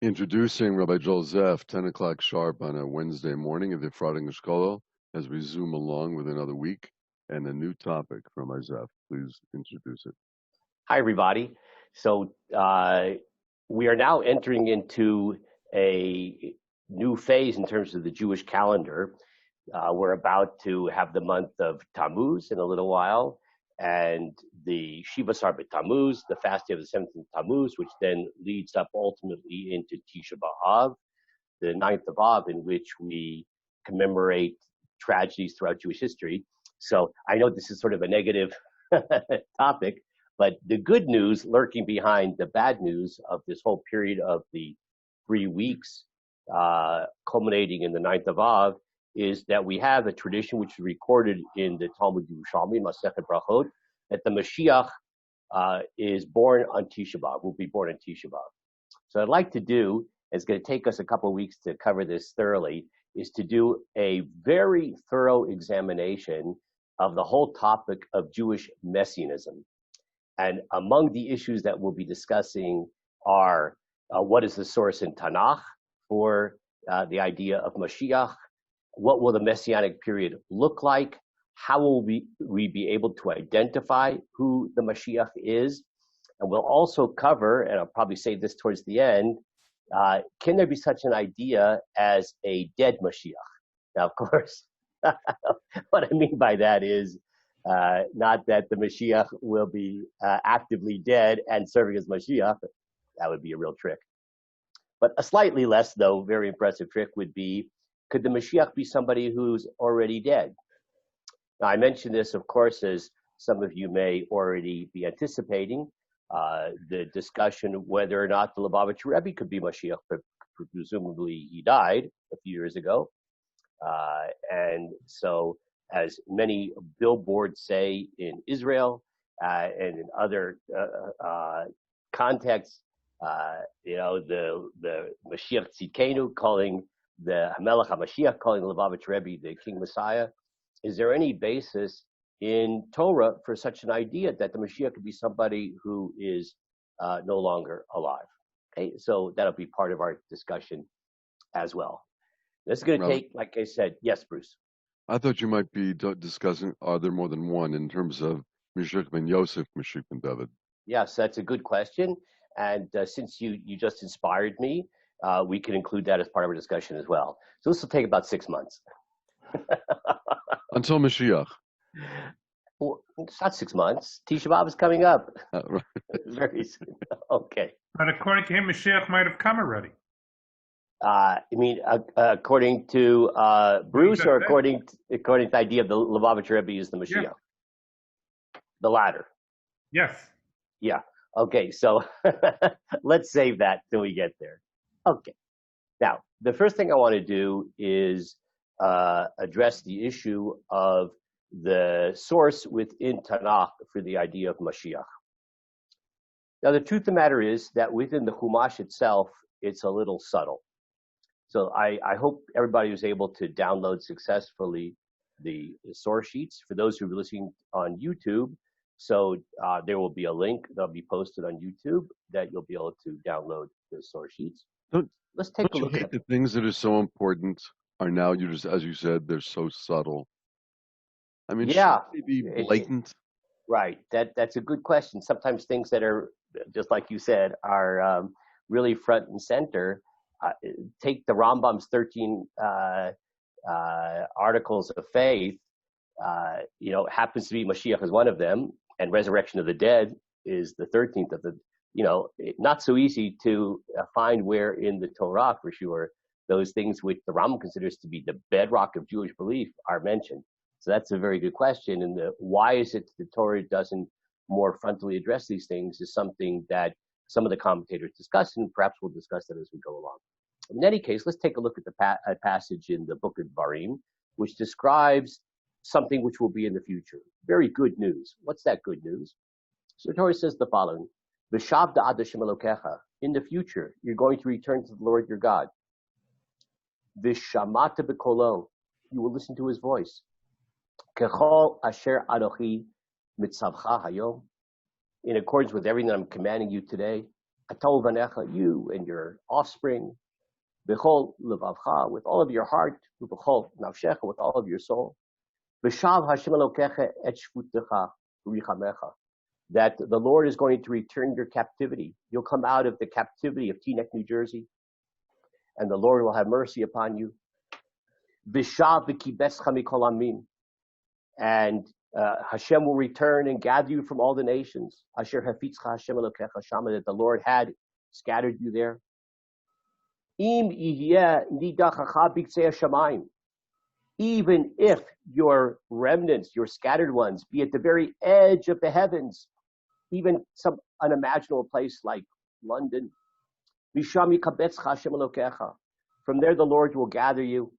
Introducing Rabbi Zeff, 10 o'clock sharp on a Wednesday morning at the Friday Shkollel as we zoom along with another week and a new topic from our Zeff. Please introduce it. Hi, everybody. So we are now entering into a new phase in terms of the Jewish calendar. We're about to have the month of Tammuz in a little while, and the Shiva Sar Tammuz, the fast day of the 17th Tammuz, which then leads up ultimately into Tisha B'Av, the 9th of Av, in which we commemorate tragedies throughout Jewish history. So I know this is sort of a negative topic, but the good news lurking behind the bad news of this whole period of the 3 weeks culminating in the 9th of Av is that we have a tradition which is recorded in the Talmud Yerushalmi, Masechet Brachot, that the Mashiach is born on Tisha B'Av, will be born on Tisha B'Av. So I'd like to do, it's going to take us a couple of weeks to cover this thoroughly, is to do a very thorough examination of the whole topic of Jewish messianism. And among the issues that we'll be discussing are what is the source in Tanach for the idea of Mashiach? What will the messianic period look like? How will we be able to identify who the Mashiach is? And we'll also cover, and I'll probably say this towards the end, can there be such an idea as a dead Mashiach? Now, of course, what I mean by that is not that the Mashiach will be actively dead and serving as Mashiach. That would be a real trick. But a slightly less, though, very impressive trick would be, could the Mashiach be somebody who's already dead? Now, I mention this, of course, as some of you may already be anticipating, the discussion whether or not the Lubavitcher Rebbe could be Mashiach, but presumably he died a few years ago. And so, as many billboards say in Israel and in other contexts, the Mashiach Tzidkenu calling the Hamelech HaMashiach, calling the Lubavitcher Rebbe the King Messiah. Is there any basis in Torah for such an idea that the Mashiach could be somebody who is no longer alive? Okay, so that'll be part of our discussion as well. This is going to take, like I said, yes, Bruce. I thought you might be discussing, are there more than one in terms of Mashiach ben Yosef, Mashiach ben David? Yes, that's a good question. And since you just inspired me, we can include that as part of our discussion as well. So this will take about 6 months. Until Mashiach. Well, it's not 6 months. Tisha B'Av is coming up. Right. Very soon. Okay. But according to him, Mashiach might have come already. You mean according to Bruce, or according to the idea of the Lubavitcher Rebbe is the Mashiach? Yeah. The latter. Yes. Yeah. Okay. So let's save that till we get there. Okay. Now, the first thing I want to do is address the issue of the source within Tanakh for the idea of Mashiach. Now, the truth of the matter is that within the Chumash itself, it's a little subtle. So I hope everybody was able to download successfully the source sheets. For those who are listening on YouTube, so there will be a link that'll be posted on YouTube that you'll be able to download the source sheets. Let's take a look at the things that are so important are now, you just, as you said, they're so subtle. I mean, yeah, should they be blatant? Right. That's a good question. Sometimes things that are, just like you said, are really front and center. Take the Rambam's 13 articles of faith. Happens to be Mashiach is one of them, and resurrection of the dead is the 13th of the. Not so easy to find where in the Torah, for sure, those things which the Rambam considers to be the bedrock of Jewish belief are mentioned. So that's a very good question. And why is it the Torah doesn't more frontally address these things is something that some of the commentators discuss, and perhaps we'll discuss that as we go along. In any case, let's take a look at the passage in the book of Dvarim, which describes something which will be in the future. Very good news. What's that good news? So the Torah says the following: V'shavta ad Hashem Elokecha. In the future, you're going to return to the Lord your God. V'shamata b'kolo. You will listen to his voice. Kechol asher anochi mitzavcha hayom. In accordance with everything that I'm commanding you today. Atol vanecha, you and your offspring, b'chol levavcha, with all of your heart, b'chol nafshecha, with all of your soul. V'shav Hashem Elokecha et shvutecha v'richamecha, that the Lord is going to return your captivity. You'll come out of the captivity of Teaneck, New Jersey, and the Lord will have mercy upon you. V'shav v'kibescha mikol amin, and Hashem will return and gather you from all the nations. Asher hafitzcha Hashem Elokecha shama, that the Lord had scattered you there. Im ihyeh nidachacha b'ktzei hashamayim, even if your remnants, your scattered ones, be at the very edge of the heavens, even some unimaginable place like London. Misham yikabetzcha Hashem Elokecha, from there the Lord will gather you.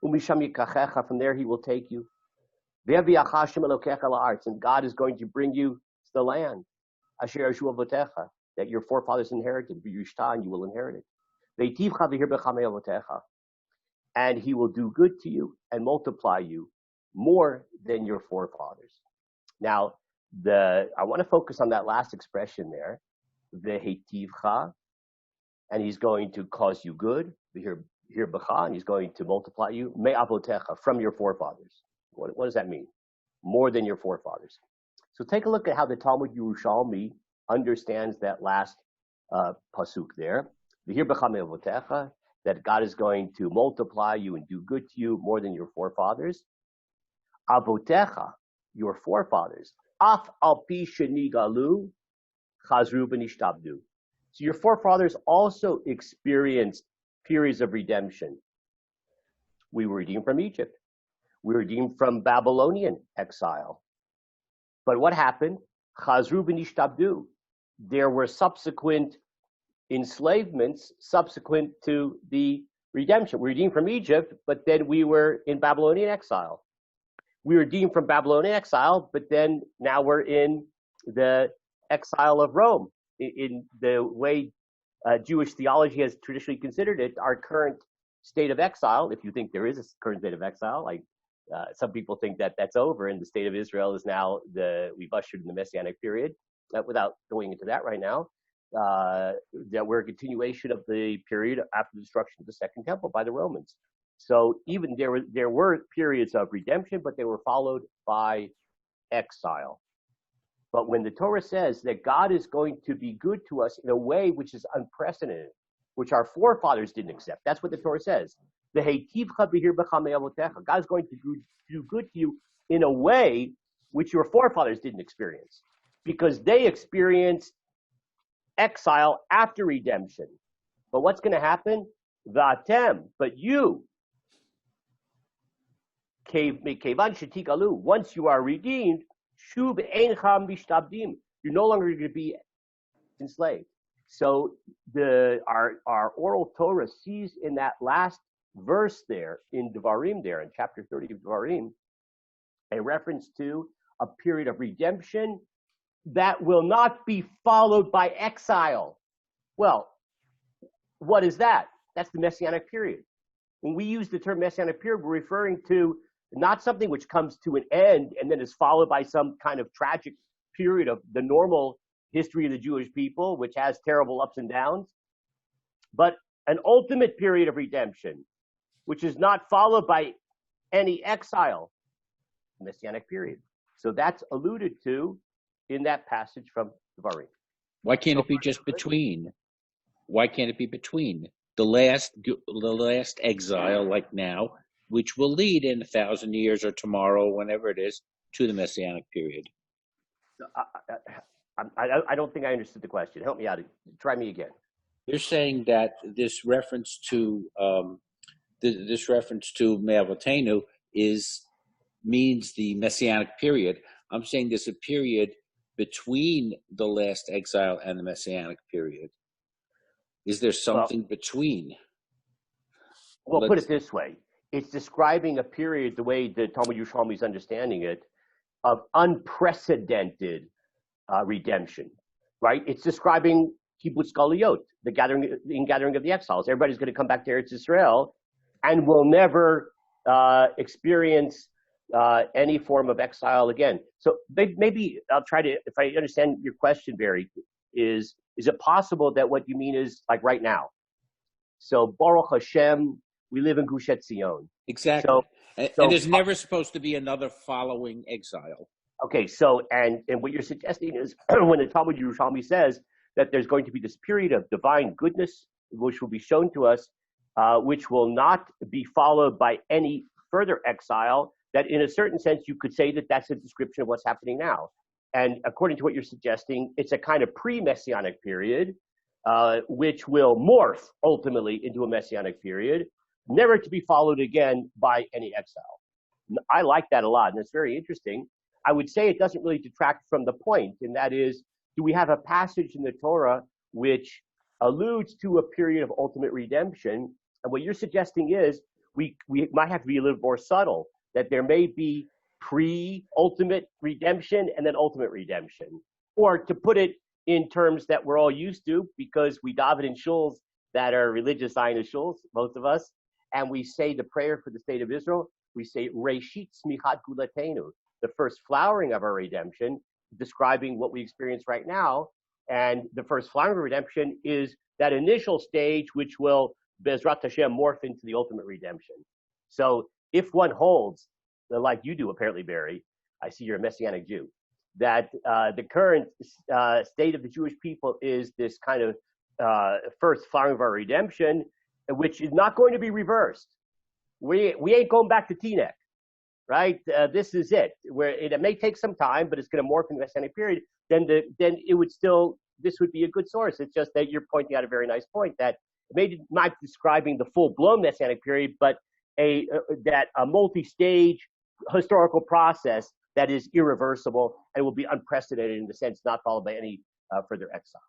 Umisham yikachecha, from there He will take you. Ve'yaviach Hashem Elokecha la'aretz, and God is going to bring you to the land. Asher yashu avotecha, that your forefathers inherited. V'yushta, and you will inherit it. Ve'tivcha v'hir b'chamei avotecha, and He will do good to you and multiply you more than your forefathers. Now, I want to focus on that last expression there, ve'hetivcha, and He's going to cause you good, v'hir b'cha, and He's going to multiply you, me'avotecha, from your forefathers. What does that mean? More than your forefathers. So take a look at how the Talmud Yerushalmi understands that last pasuk there. V'hir b'cha me'avotecha, that God is going to multiply you and do good to you more than your forefathers. Avotecha, your forefathers, af al pi shenigalu chazru v'nishtabdu. So your forefathers also experienced periods of redemption. We were redeemed from Egypt. We were redeemed from Babylonian exile. But what happened? Chazru v'nishtabdu. There were subsequent enslavements subsequent to the redemption. We were redeemed from Egypt, but then we were in Babylonian exile. We were redeemed from Babylonian exile, but then now we're in the exile of Rome. In the way Jewish theology has traditionally considered it, our current state of exile, if you think there is a current state of exile, like some people think that that's over and the state of Israel is now, we've ushered in the messianic period, without going into that right now, that we're a continuation of the period after the destruction of the Second Temple by the Romans. So even there were periods of redemption, but they were followed by exile. But when the Torah says that God is going to be good to us in a way which is unprecedented, which our forefathers didn't accept, that's what the Torah says. God is going to do good to you in a way which your forefathers didn't experience, because they experienced exile after redemption. But what's going to happen? Vatem, but you, once you are redeemed, you're no longer going to be enslaved. So our oral Torah sees in that last verse there in Devarim, there in chapter 30 of Devarim, a reference to a period of redemption that will not be followed by exile. Well, what is that? That's the messianic period. When we use the term messianic period, we're referring to not something which comes to an end and then is followed by some kind of tragic period of the normal history of the Jewish people, which has terrible ups and downs, but an ultimate period of redemption, which is not followed by any exile, messianic period. So that's alluded to in that passage from Devarim. Why can't it be just between? Why can't it be between the last exile, like now, which will lead in 1,000 years or tomorrow, whenever it is, to the messianic period? I don't think I understood the question. Help me out. Try me again. You're saying that this reference to Me'avotenu means the messianic period. I'm saying there's a period between the last exile and the messianic period. Is there something between? Well, put it this way. It's describing a period, the way the Talmud Yerushalmi is understanding it, of unprecedented redemption, right? It's describing Kibbutz Galuyot, the gathering of the exiles. Everybody's going to come back to Eretz Israel and will never experience any form of exile again. So maybe I'll try to, if I understand your question, Barry, is Is it possible that what you mean is like right now? So Baruch Hashem, we live in Gush Etzion. Exactly. So, And so there's never supposed to be another following exile. okay, so and what you're suggesting is when the Talmud Yerushalmi says that there's going to be this period of divine goodness which will be shown to us, which will not be followed by any further exile, that in a certain sense you could say that that's a description of what's happening now. And according to what you're suggesting, it's a kind of pre-messianic period, which will morph ultimately into a messianic period, never to be followed again by any exile. I like that a lot, and it's very interesting. I would say it doesn't really detract from the point, and that is, do we have a passage in the Torah which alludes to a period of ultimate redemption? And what you're suggesting is we might have to be a little more subtle, that there may be pre-ultimate redemption and then ultimate redemption. Or to put it in terms that we're all used to, because we daven in shuls that are religious Zionist shuls, most of us, and we say the prayer for the state of Israel, we say Reshit Smichat Gulatenu, the first flowering of our redemption, describing what we experience right now. And the first flowering of redemption is that initial stage, which will Bezrat Hashem morph into the ultimate redemption. So if one holds, like you do apparently, Barry, I see you're a Messianic Jew, that the current state of the Jewish people is this kind of first flowering of our redemption, which is not going to be reversed. We ain't going back to Tanach, right? This is it. Where it may take some time, but it's going to morph in the Messianic period. Then it would still, this would be a good source. It's just that you're pointing out a very nice point that maybe not describing the full-blown Messianic period, but a multi-stage historical process that is irreversible and will be unprecedented in the sense not followed by any further exile.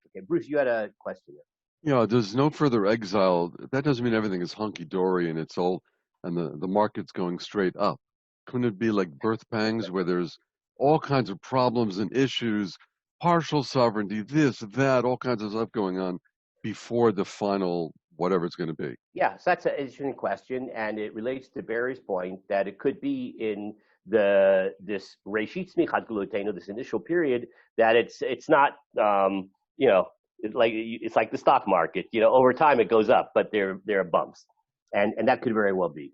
Okay, Bruce, you had a question there. Yeah, there's no further exile. That doesn't mean everything is hunky-dory and it's all, and the market's going straight up. Couldn't it be like birth pangs where there's all kinds of problems and issues, partial sovereignty, this, that, all kinds of stuff going on before the final whatever it's going to be? Yeah, so that's an interesting question, and it relates to Barry's point that it could be in this Reshit Smichat Gulutenu, this initial period, that it's not it's like the stock market. Over time it goes up, but there are bumps, and that could very well be,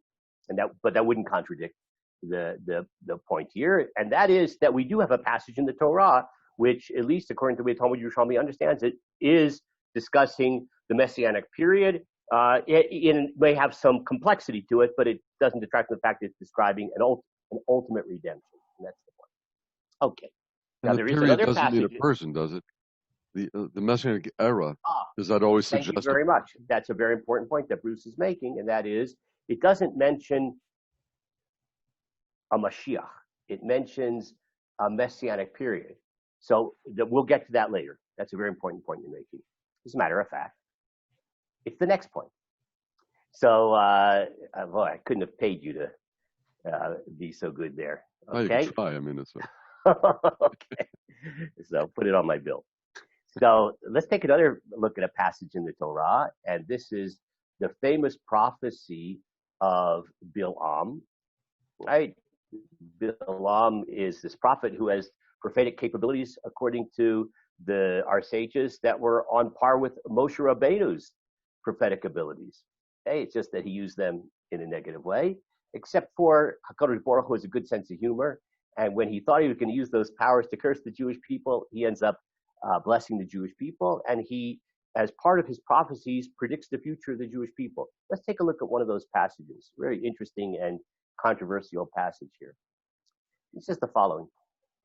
but that wouldn't contradict the point here, and that is that we do have a passage in the Torah which, at least according to the way Talmud Yerushalmi understands it, is discussing the Messianic period. It may have some complexity to it, but it doesn't detract from the fact that it's describing an ultimate redemption, and that's the point. Okay. Now And there the is period another doesn't mean passage. a person, does it? The Messianic era, does that always Thank suggest? you very much. That's a very important point that Bruce is making, and that is, it doesn't mention a Mashiach. It mentions a Messianic period. So we'll get to that later. That's a very important point you're making. As a matter of fact, it's the next point. So, boy, I couldn't have paid you to be so good there. Oh, you Okay. can try. I mean, it's Okay. So put it on my bill. So let's take another look at a passage in the Torah, and this is the famous prophecy of Bilam. Right? Bilam is this prophet who has prophetic capabilities, according to our sages, that were on par with Moshe Rabbeinu's prophetic abilities. Okay? It's just that he used them in a negative way, except for HaKadosh Baruch Hu has a good sense of humor, and when he thought he was going to use those powers to curse the Jewish people, he ends up blessing the Jewish people, and he, as part of his prophecies, predicts the future of the Jewish people. Let's take a look at one of those passages. Very interesting and controversial passage here. He says the following.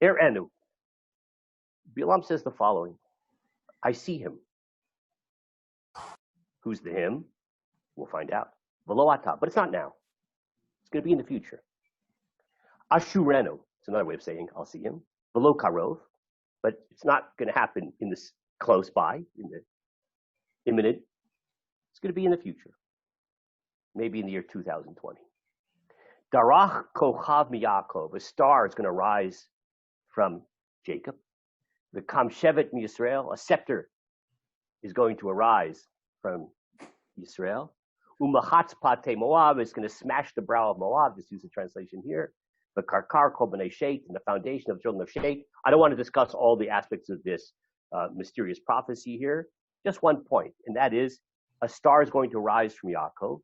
Enu. Bilam says the following. I see him. Who's the him? We'll find out. Velo ata, but it's not now. It's going to be in the future. Ashurenu. It's another way of saying I'll see him. Velo karov, but it's not going to happen in this close by, in the imminent. It's going to be in the future. Maybe in the year 2020. Darach kochav miyakov. A star is going to rise from Jacob. The kamshevet miyisrael. A scepter is going to arise from Israel. Umachatz pate Moab is going to smash the brow of Moab. Just use the translation here. The karkar kol b'nei shet, and the foundation of the children of Shet. I don't want to discuss all the aspects of this mysterious prophecy here. Just one point, and that is a star is going to rise from Yaakov.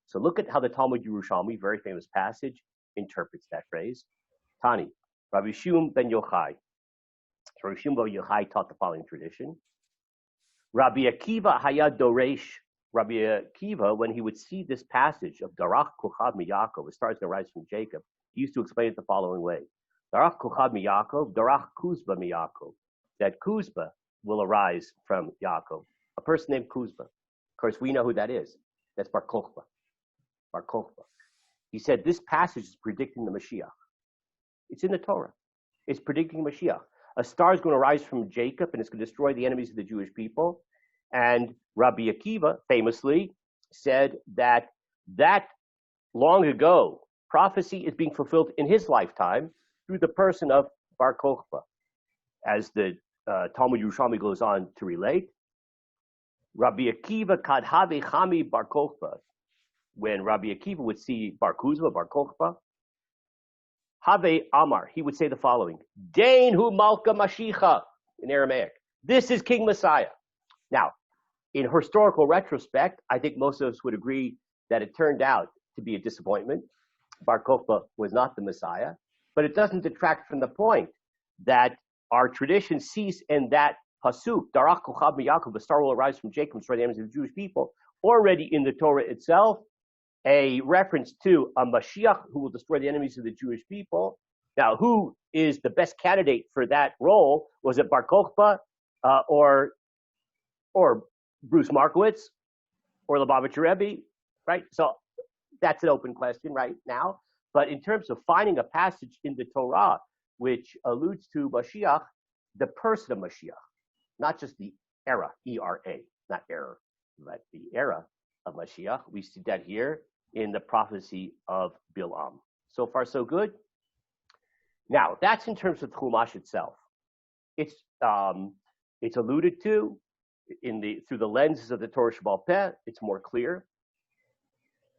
So look at how the Talmud Yerushalmi, very famous passage, interprets that phrase. Tani, Rabbi Shimon ben Yochai. So Rabbi Shimon ben Yochai taught the following tradition. Rabbi Akiva Hayad Doresh. Rabbi Akiva, when he would see this passage of Darach Kuchad Miyakov, a star is going to rise from Jacob, he used to explain it the following way. Darach Kuchad Miyakov, Darach Kuzba Miyakov. That Kuzba will arise from Yaakov. A person named Kuzba. Of course, we know who that is. That's Bar Kokhba. Bar Kokhba. He said this passage is predicting the Mashiach. It's in the Torah. It's predicting Mashiach. A star is going to rise from Jacob and it's going to destroy the enemies of the Jewish people. And Rabbi Akiva famously said that long ago prophecy is being fulfilled in his lifetime through the person of Bar Kokhba. As the Talmud Yerushalmi goes on to relate, Rabbi Akiva kadhave chami Bar Kokhba. When Rabbi Akiva would see Bar Kuzma, Bar Kokhba, Have Amar, he would say the following: Dain hu Malka Mashiach in Aramaic. This is King Messiah. Now, in historical retrospect, I think most of us would agree that it turned out to be a disappointment. Bar Kokhba was not the Messiah, but it doesn't detract from the point that our tradition sees in that pasuk, Darach Kochab Miyakov, the star will arise from Jacob and destroy the enemies of the Jewish people, already in the Torah itself, a reference to a Mashiach who will destroy the enemies of the Jewish people. Now, who is the best candidate for that role? Was it Bar Kokhba or Bruce Markowitz or Lubavitcher Rebbe, right? So that's an open question right now. But in terms of finding a passage in the Torah which alludes to Mashiach, the person of Mashiach, not just the era, E-R-A, not error, but the era of Mashiach, we see that here in the prophecy of Bilam. So far, so good. Now, that's in terms of Chumash itself. It's alluded to through the lenses of the Torah Sheba'al Peh. It's more clear.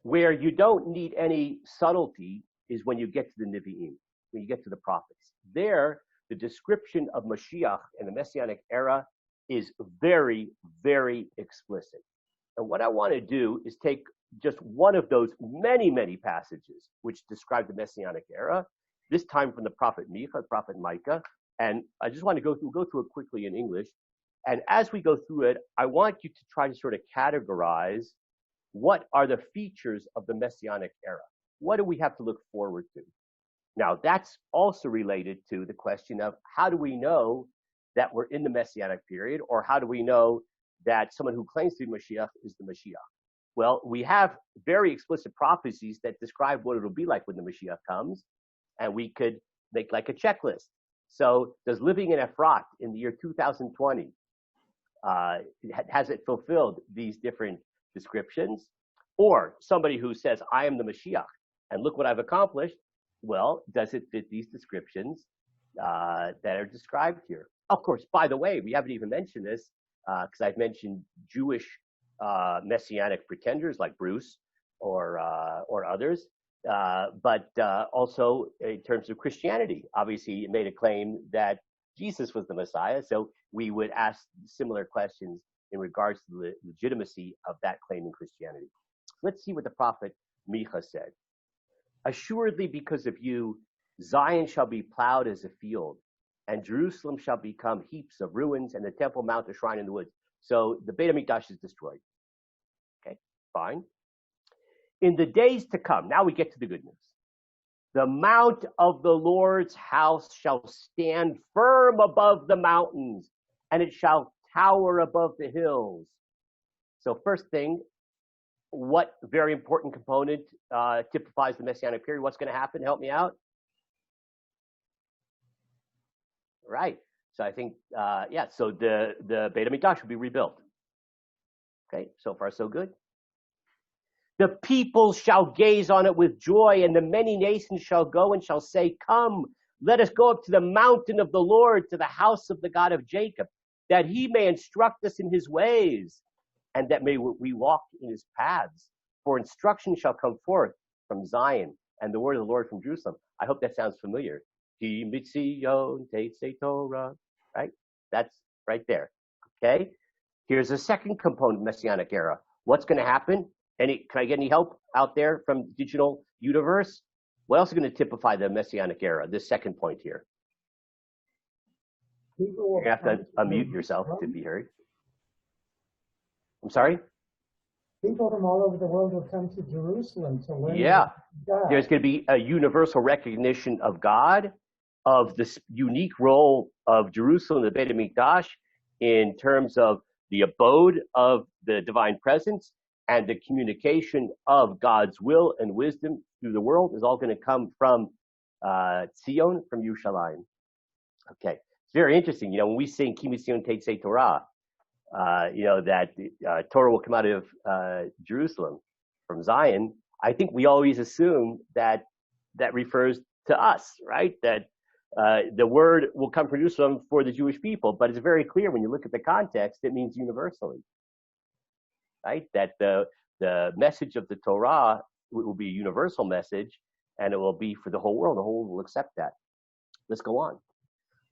Where you don't need any subtlety is when you get to the Nevi'im, when you get to the prophets. There, the description of Mashiach in the Messianic era is very, very explicit. And what I want to do is take just one of those many, many passages which describe the Messianic era, this time from the prophet Micha, prophet Micah, and I just want to go through it quickly in English. And as we go through it, I want you to try to sort of categorize what are the features of the Messianic era. What do we have to look forward to? Now, that's also related to the question of how do we know that we're in the Messianic period, or how do we know that someone who claims to be Mashiach is the Mashiach? Well, we have very explicit prophecies that describe what it'll be like when the Mashiach comes, and we could make like a checklist. So does living in Efrat in the year 2020, has it fulfilled these different descriptions? Or somebody who says, I am the Mashiach, and look what I've accomplished. Well, does it fit these descriptions that are described here? Of course, by the way, we haven't even mentioned this, because I've mentioned Jewish messianic pretenders like Bruce or others, but also in terms of Christianity. Obviously, it made a claim that Jesus was the Messiah, so we would ask similar questions in regards to the legitimacy of that claim in Christianity. Let's see what the prophet Micha said. Assuredly, because of you, Zion shall be plowed as a field, and Jerusalem shall become heaps of ruins, and the Temple Mount a shrine in the woods. So the Beit HaMikdash is destroyed. Okay, fine. In the days to come, now we get to the good news. The mount of the Lord's house shall stand firm above the mountains, and it shall tower above the hills. So first thing, what very important component typifies the Messianic period? What's going to happen? Help me out. Right. So I think, so the Beit HaMikdash will be rebuilt. Okay, so far so good. The people shall gaze on it with joy, and the many nations shall go and shall say, come, let us go up to the mountain of the Lord, to the house of the God of Jacob, that he may instruct us in his ways, and that may we walk in his paths. For instruction shall come forth from Zion, and the word of the Lord from Jerusalem. I hope that sounds familiar. Right? That's right there. Okay? Here's a second component of Messianic era. What's going to happen? Can I get any help out there from the digital universe? What else is going to typify the Messianic era? This second point here. You have to unmute yourself to be heard. I'm sorry? People from all over the world will come to Jerusalem to learn. Yeah. God. There's going to be a universal recognition of God, of this unique role of Jerusalem, the Beit HaMikdash, in terms of the abode of the divine presence and the communication of God's will and wisdom through the world is all going to come from Zion, from Yerushalayim. Okay. It's very interesting. When we sing Ki Mitzion Tetzei Torah, that Torah will come out of Jerusalem from Zion. I think we always assume that refers to us, right? That the word will come from Jerusalem for the Jewish people, but it's very clear when you look at the context, it means universally, right? That the message of the Torah will be a universal message, and it will be for the whole world. The whole world will accept that. Let's go on.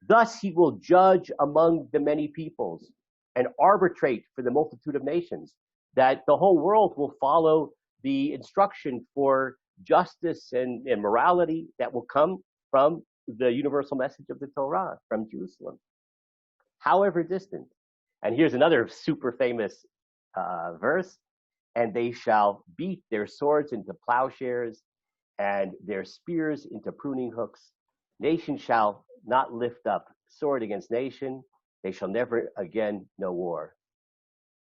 Thus he will judge among the many peoples and arbitrate for the multitude of nations, that the whole world will follow the instruction for justice and morality that will come from the universal message of the Torah from Jerusalem, however distant. And here's another super famous verse. And they shall beat their swords into plowshares and their spears into pruning hooks. Nation shall not lift up sword against nation. They shall never again know war.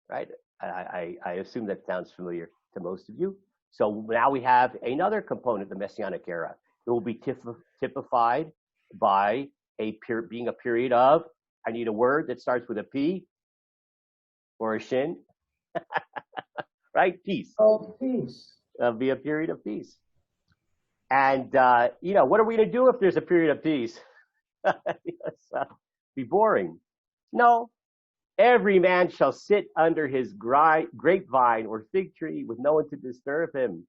Right? I assume that sounds familiar to most of you. So now we have another component of the Messianic era. It will be typified by being a period of, I need a word that starts with a P or a shin. Right? Peace. Oh, peace. It'll be a period of peace. And, what are we going to do if there's a period of peace? Be boring. No. Every man shall sit under his grapevine or fig tree with no one to disturb him,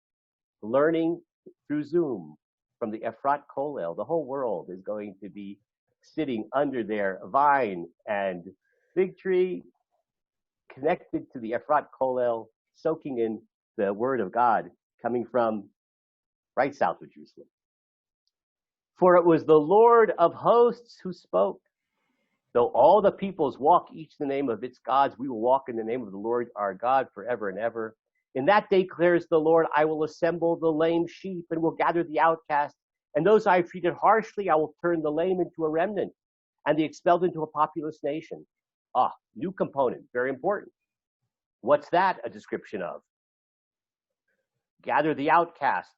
learning through Zoom from the Efrat Kolel. The whole world is going to be sitting under their vine and fig tree, connected to the Efrat Kolel, soaking in the word of God coming from right south of Jerusalem. For it was the Lord of hosts who spoke. Though all the peoples walk each in the name of its gods, we will walk in the name of the Lord our God forever and ever. In that day, declares the Lord, I will assemble the lame sheep and will gather the outcast. And those I have treated harshly, I will turn the lame into a remnant and the expelled into a populous nation. New component, very important. What's that a description of? Gather the outcast,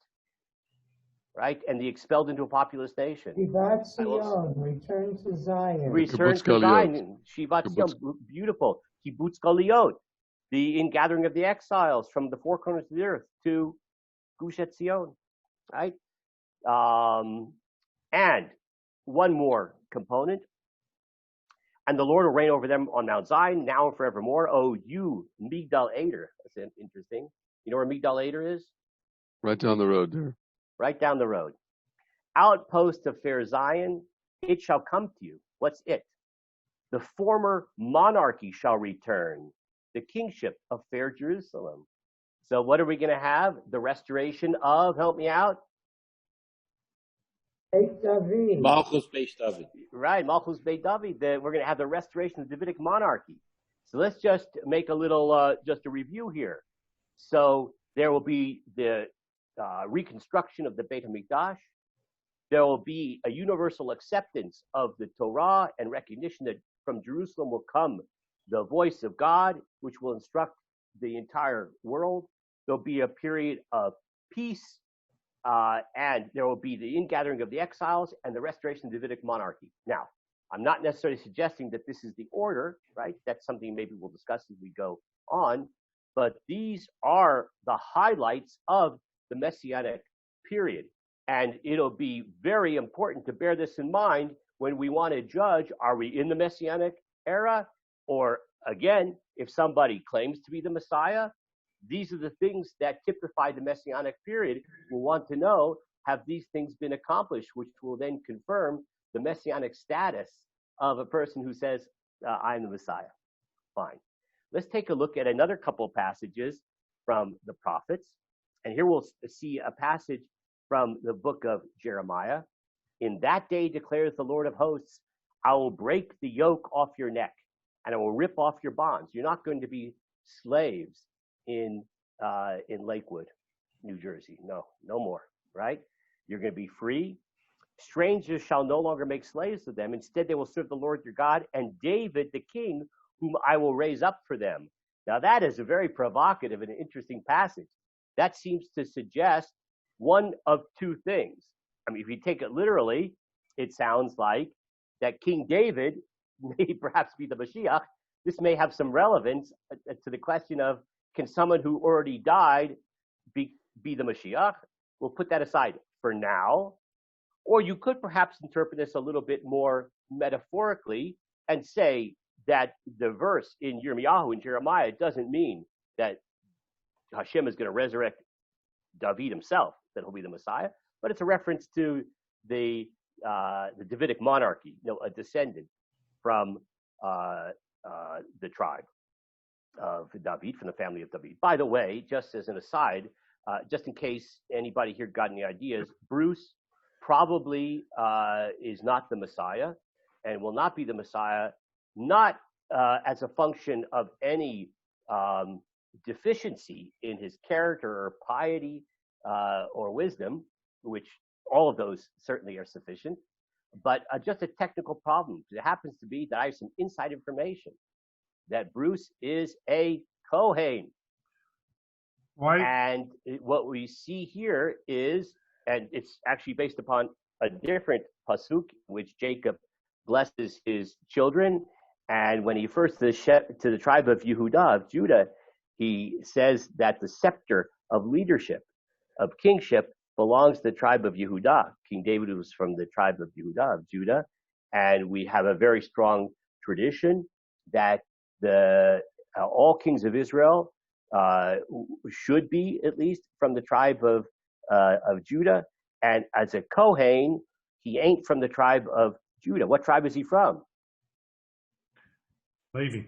right? And the expelled into a populous nation. Shivat Zion, return to Zion. Return to Zion. Shivat Zion, beautiful. Kibbutz Galiot, the ingathering of the exiles from the four corners of the earth to Gush Etzion, right? And one more component. And the Lord will reign over them on Mount Zion, now and forevermore. Oh, you, Migdal Eder. That's interesting. You know where Migdal Eder is? Right down the road there. Right down the road. Outpost of fair Zion, it shall come to you. What's it? The former monarchy shall return, the kingship of fair Jerusalem. So what are we going to have? The restoration of, help me out? Beit David. Malchus Beit David. Right, Malchus Beit David. We're going to have the restoration of the Davidic monarchy. So let's just make a little, just a review here. So there will be the reconstruction of the Beit HaMikdash. There will be a universal acceptance of the Torah and recognition that from Jerusalem will come the voice of God, which will instruct the entire world. There'll be a period of peace, and there will be the ingathering of the exiles and the restoration of the Davidic monarchy. Now, I'm not necessarily suggesting that this is the order, right? That's something maybe we'll discuss as we go on. But these are the highlights of the Messianic period. And it'll be very important to bear this in mind when we want to judge, are we in the Messianic era? Or again, if somebody claims to be the Messiah, these are the things that typify the Messianic period. We'll want to know, have these things been accomplished, which will then confirm the Messianic status of a person who says, I'm the Messiah. Fine. Let's take a look at another couple of passages from the prophets. And here we'll see a passage from the book of Jeremiah. In that day declares the Lord of hosts, I will break the yoke off your neck and I will rip off your bonds. You're not going to be slaves in Lakewood, New Jersey. No more, right? You're going to be free. Strangers shall no longer make slaves of them. Instead, they will serve the Lord your God and David, the king, whom I will raise up for them. Now, that is a very provocative and interesting passage. That seems to suggest one of two things. I mean, if you take it literally, it sounds like that King David may perhaps be the Mashiach. This may have some relevance to the question of, can someone who already died be the Mashiach? We'll put that aside for now. Or you could perhaps interpret this a little bit more metaphorically and say that the verse in Yirmiyahu and Jeremiah doesn't mean that Hashem is going to resurrect David himself, that he'll be the Messiah, but it's a reference to the Davidic monarchy, a descendant from the tribe of David, from the family of David. By the way, just as an aside, just in case anybody here got any ideas, Bruce probably is not the Messiah and will not be the Messiah, not as a function of any deficiency in his character or piety or wisdom, which all of those certainly are sufficient, but just a technical problem. It happens to be that I have some inside information that Bruce is a Kohen. Why? And what we see here is, and it's actually based upon a different pasuk, which Jacob blesses his children. And when he refers to the tribe of Yehudah, of Judah, he says that the scepter of leadership, of kingship, belongs to the tribe of Yehudah. King David was from the tribe of Yehudah, of Judah. And we have a very strong tradition that all kings of Israel should be at least from the tribe of Judah. And as a Kohen, he ain't from the tribe of Judah. What tribe is he from? Levi.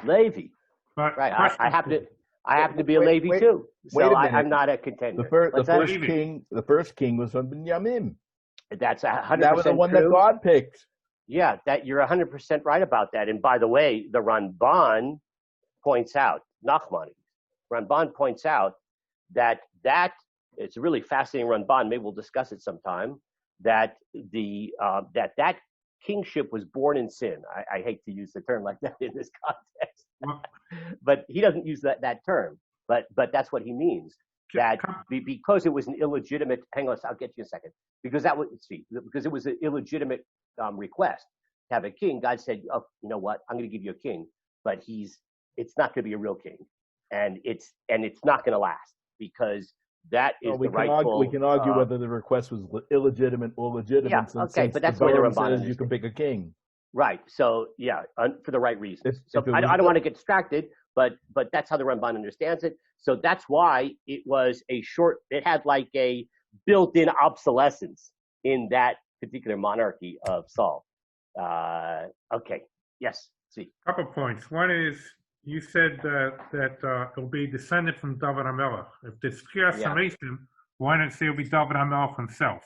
Levi. But Right. I happen to be a Levi too. So I'm not a contender. The first king was from Binyamin. That's 100% That was the one true. that God picked. Yeah, that you're 100% right about that. And by the way, the Ramban points out, Ramban points out that it's a really fascinating Ramban. Maybe we'll discuss it sometime. That that kingship was born in sin. I hate to use the term like that in this context, but he doesn't use that term. But that's what he means. That because it was an illegitimate. Hang on, I'll get you in a second. Because it was an illegitimate request to have a king. God said, "Oh, you know what? I'm going to give you a king, but it's not going to be a real king, and it's not going to last because that is the rightful." We can argue whether the request was illegitimate or legitimate. Yeah, okay, but that's the way the Ramban says you can pick a king. Right. So yeah, for the right reasons. I don't want to get distracted, but that's how the Ramban understands it. So that's why it was it had like a built-in obsolescence in that particular monarchy of Saul. Okay. Yes. See. Couple points. One is you said that it'll be descended from David HaMelech. If this Samation, why don't say it'll be David HaMelech himself?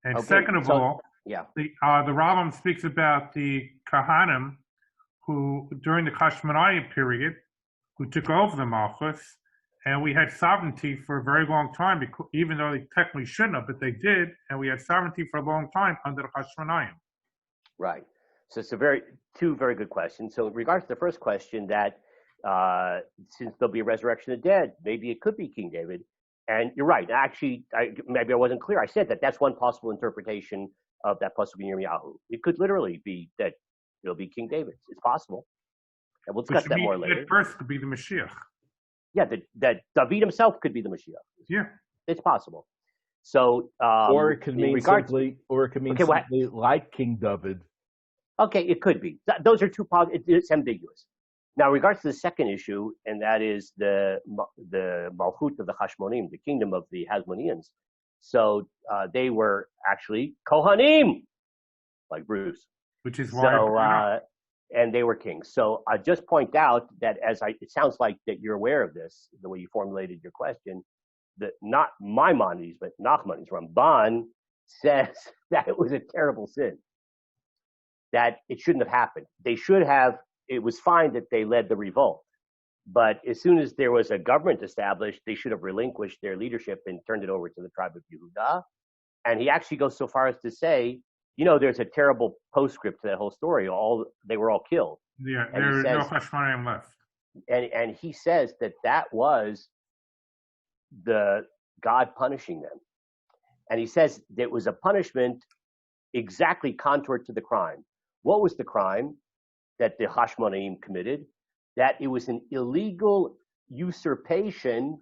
And Okay, second of all, yeah, the Rambam speaks about the Kahanim who, during the Hashmonaim period, who took over the Malchus, and we had sovereignty for a very long time, because, even though they technically shouldn't have, but they did, and we had sovereignty for a long time under the Hashmonaim. Right. So it's two very good questions. So in regards to the first question, that since there'll be a resurrection of the dead, maybe it could be King David. And you're right. Actually, maybe I wasn't clear. I said that's one possible interpretation of that pasuk in Yirmiyahu. It could literally be that it'll be King David. It's possible. And we'll discuss that more later. First could be the Mashiach. Yeah, that David himself could be the Mashiach. Yeah. It's possible. So, or it could mean simply like King David. Okay, it could be. Those are two possible. It's ambiguous. Now, in regards to the second issue, and that is the Malchut of the Hashmonim, the kingdom of the Hasmoneans. So they were actually Kohanim, like Bruce. Which is why. and they were kings. So I just point out that it sounds like that you're aware of this, the way you formulated your question, that not Maimonides, but Nachmanides, Ramban says that it was a terrible sin, that it shouldn't have happened. It was fine that they led the revolt, but as soon as there was a government established, they should have relinquished their leadership and turned it over to the tribe of Yehudah. And he actually goes so far as to say, there's a terrible postscript to that whole story. They were all killed. Yeah, there is no Hashmonaim left. And he says that was the God punishing them. And he says there was a punishment exactly contoured to the crime. What was the crime that the Hashmonaim committed? That it was an illegal usurpation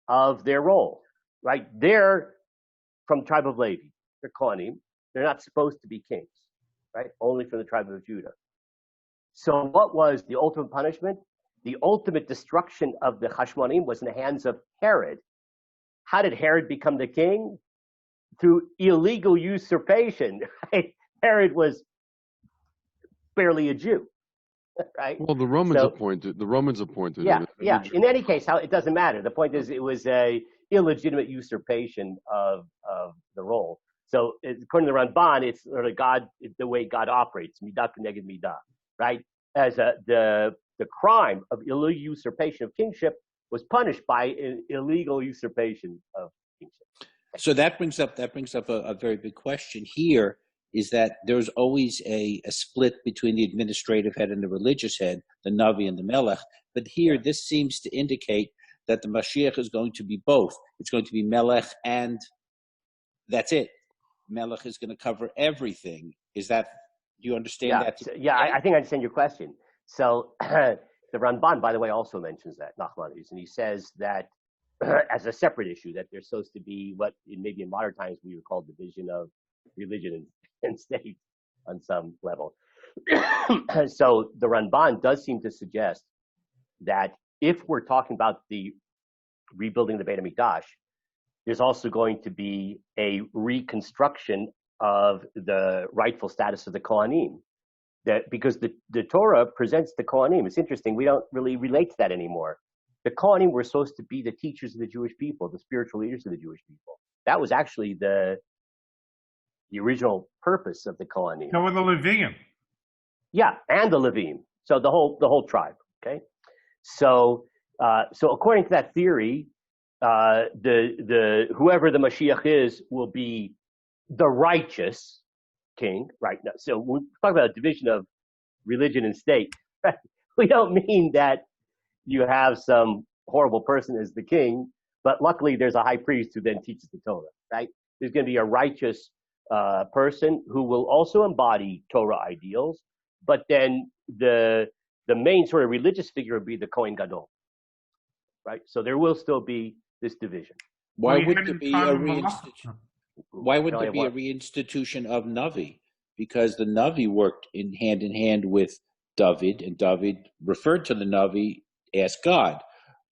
of their role, right? They're from the tribe of Levi. They're Kohanim. They're not supposed to be kings, right? Only from the tribe of Judah. So what was the ultimate punishment? The ultimate destruction of the Hashmonaim was in the hands of Herod. How did Herod become the king? Through illegal usurpation, right? Herod was barely a Jew, right? Well, the Romans appointed. Yeah, him. yeah. In any case, it doesn't matter. The point is, it was a illegitimate usurpation of the role. So according to the Ramban, it's sort of the way God operates, midah k'neged midah, right? As the crime of illegal usurpation of kingship was punished by an illegal usurpation of kingship. So that brings up a very big question here, is that there's always a split between the administrative head and the religious head, the Navi and the Melech. But here, this seems to indicate that the Mashiach is going to be both. It's going to be Melech and that's it. Melech is going to cover everything. Do you understand that? Yeah, I think I understand your question. So the Ramban, by the way, also mentions that, Nachmanides, and he says that as a separate issue, that there's supposed to be what maybe in modern times we would call division of religion and state on some level. So the Ramban does seem to suggest that if we're talking about the rebuilding the Beit HaMikdash, there's also going to be a reconstruction of the rightful status of the Kohanim. Because the Torah presents the Kohanim. It's interesting, we don't really relate to that anymore. The Kohanim were supposed to be the teachers of the Jewish people, the spiritual leaders of the Jewish people. That was actually the original purpose of the Kohanim. So were the Leviim. Yeah, and the Leviim. So the whole tribe. Okay, so according to that theory, the whoever the Mashiach is will be the righteous king, right? Now, so when we talk about a division of religion and state, right? We don't mean that you have some horrible person as the king, but luckily there's a high priest who then teaches the Torah, right? There's going to be a righteous person who will also embody Torah ideals, but then the main sort of religious figure would be the Kohen Gadol, right? So there will still be this division. Why wouldn't there be a reinstitution? Why wouldn't there be a reinstitution of Navi? Because the Navi worked in hand with David, and David referred to the Navi as God,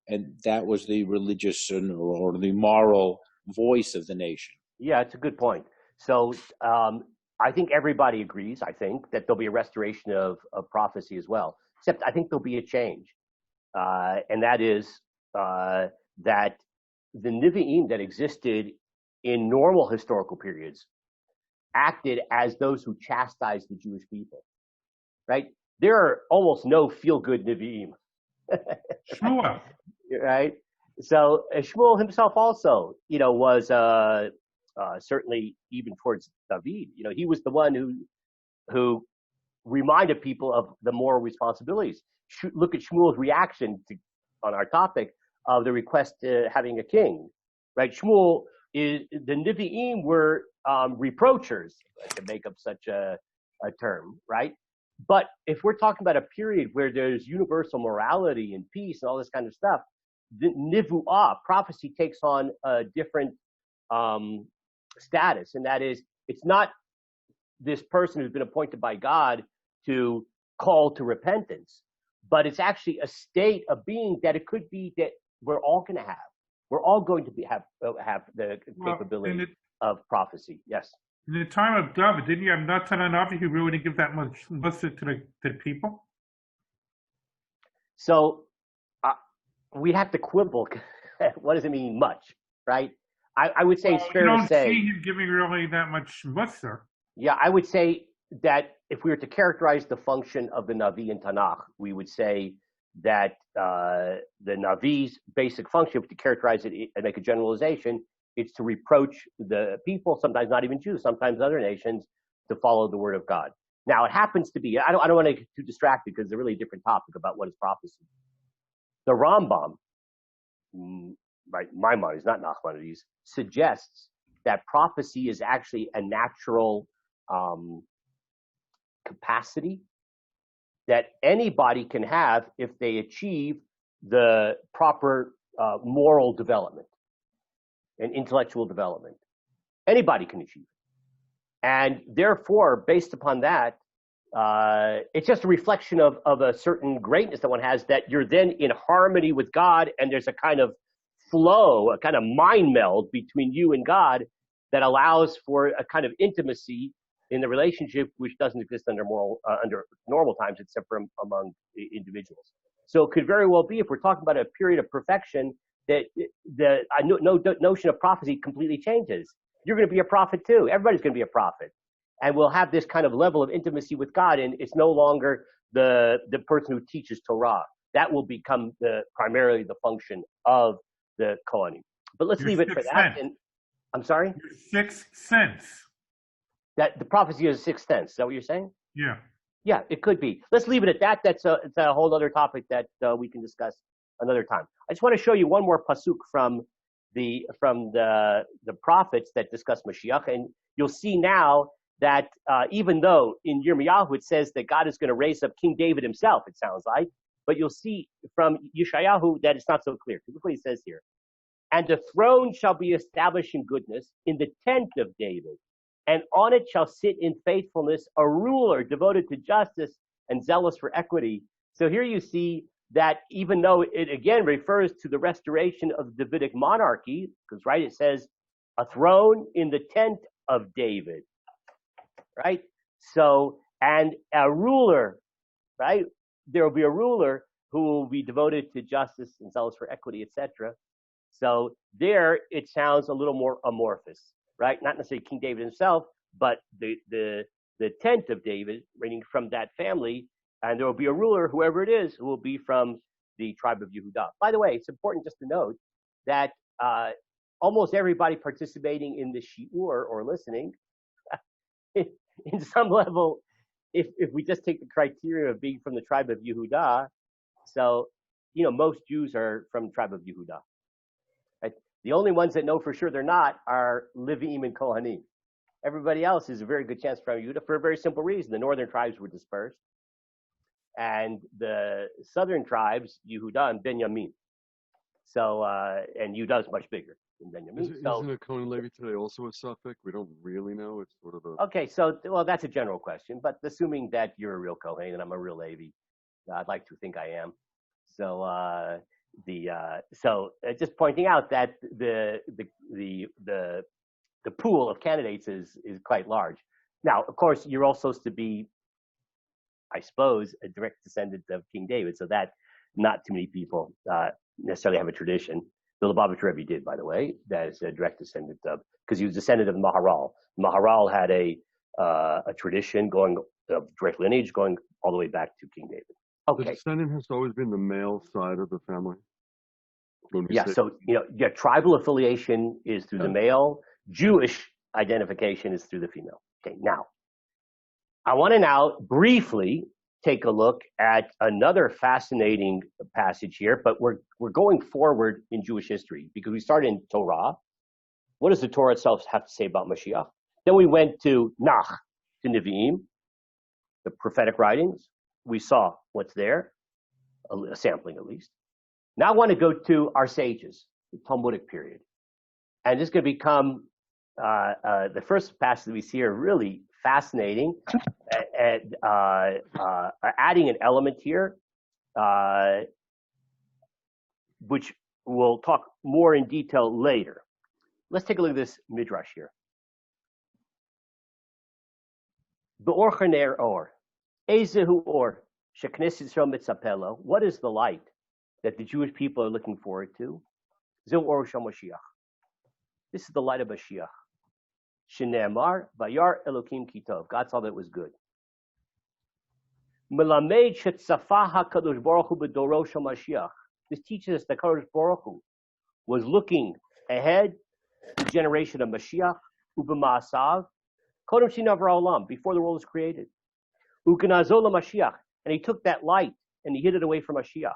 and that was the religious or the moral voice of the nation. Yeah, it's a good point. So I think everybody agrees, I think, that there'll be a restoration of prophecy as well, except I think there'll be a change, and that is that the Nevi'im that existed in normal historical periods acted as those who chastised the Jewish people, right? There are almost no feel-good Nevi'im. Shmuel. Right? So Shmuel himself also, was certainly even towards David. He was the one who reminded people of the moral responsibilities. Look at Shmuel's reaction on our topic of the request having a king, right? Shmuel the Nevi'im were reproachers, to make up such a term, right? But if we're talking about a period where there's universal morality and peace and all this kind of stuff, the nivu'ah, prophecy, takes on a different status, and that is, it's not this person who's been appointed by God to call to repentance, but it's actually a state of being that it could be that we're all going to have. We're all going to have the capability of prophecy. Yes. In the time of David, didn't you have Natan Navi who really didn't give that much mussar to the people? So we have to quibble. What does it mean, much, right? I would say it's fair to say. You don't see him giving really that much mussar. Yeah, I would say that if we were to characterize the function of the Navi in Tanach, we would say that the Navi's basic function, to characterize it and make a generalization, it's to reproach the people, sometimes not even Jews, sometimes other nations, to follow the word of God. Now, it happens to be, I don't want to get too distracted because it's a really different topic about what is prophecy. The Rambam, right, Maimonides, not Nachmanides, suggests that prophecy is actually a natural capacity that anybody can have if they achieve the proper moral development and intellectual development. Anybody can achieve it. And therefore, based upon that, it's just a reflection of a certain greatness that one has, that you're then in harmony with God, and there's a kind of flow, a kind of mind meld between you and God that allows for a kind of intimacy in the relationship which doesn't exist under normal times, except for among individuals. So it could very well be, if we're talking about a period of perfection, that the notion of prophecy completely changes. You're going to be a prophet too. Everybody's going to be a prophet. And we'll have this kind of level of intimacy with God, and it's no longer the person who teaches Torah. That will become primarily the function of the Kohanim. But let's leave it for that. And, I'm sorry? Your sixth sense. That the prophecy is a sixth sense. Is that what you're saying? Yeah. Yeah, it could be. Let's leave it at that. It's a whole other topic that we can discuss another time. I just want to show you one more pasuk from the prophets that discuss Mashiach, and you'll see now that even though in Yirmiyahu it says that God is going to raise up King David himself, it sounds like, but you'll see from Yeshayahu that it's not so clear. Look what he says here. And the throne shall be established in goodness in the tent of David, and on it shall sit in faithfulness a ruler devoted to justice and zealous for equity. So here you see that even though it again refers to the restoration of the Davidic monarchy, because right, it says a throne in the tent of David, right? So, and a ruler, right? There will be a ruler who will be devoted to justice and zealous for equity, etc. So there it sounds a little more amorphous, right? Not necessarily King David himself, but the tent of David, reigning from that family, and there will be a ruler, whoever it is, who will be from the tribe of Yehudah. By the way, it's important just to note that almost everybody participating in the shiur or listening, in some level, if we just take the criteria of being from the tribe of Yehudah, so most Jews are from the tribe of Yehudah. Right? The only ones that know for sure they're not are Levim and Kohanim. Everybody else is a very good chance from Yehudah for a very simple reason. The northern tribes were dispersed, and the southern tribes, Yehudah and Benjamin. So, and Yehudah is much bigger than Benjamin. Isn't a Cohen Levi today also a suffix? We don't really know. It's sort of a... Okay, so, well, that's a general question, but assuming that you're a real Kohen and I'm a real Levi, I'd like to think I am. So, just pointing out that the pool of candidates is quite large. Now, of course, you're all supposed to be, I suppose, a direct descendant of King David, so that not too many people necessarily have a tradition. The Lubavitch Rebbe did, by the way, that is a direct descendant of, because he was a descendant of Maharal. Maharal had a tradition going of direct lineage going all the way back to King David. Okay. The descendant has always been the male side of the family. Yeah, so tribal affiliation is through the male. Jewish identification is through the female. Okay, now I want to now briefly take a look at another fascinating passage here, but we're going forward in Jewish history because we started in Torah. What does the Torah itself have to say about Mashiach? Then we went to Nach, to Nevi'im, the prophetic writings. We saw what's there, a sampling at least. Now I want to go to our sages, the Talmudic period. And this is going to become the first passage that we see are really fascinating, and adding an element here, which we'll talk more in detail later. Let's take a look at this midrash here. Be'or chaner or. Ezehu or. Sheknes Yisrael mitzapelo. What is the light that the Jewish people are looking forward to? Zeu or shel Mashiach. This is the light of Mashiach. Shene'emar vayar Elokim kitov. God saw that it was good. Melamed shetzafah HaKadosh Baruch Hu b'doro shel Mashiach. This teaches us that Kadosh Baruch Hu was looking ahead to the generation of Mashiach, ub'ma'asav, kodem shinav ha'olam, before the world was created. U'genazol Mashiach, and he took that light and he hid it away from Mashiach.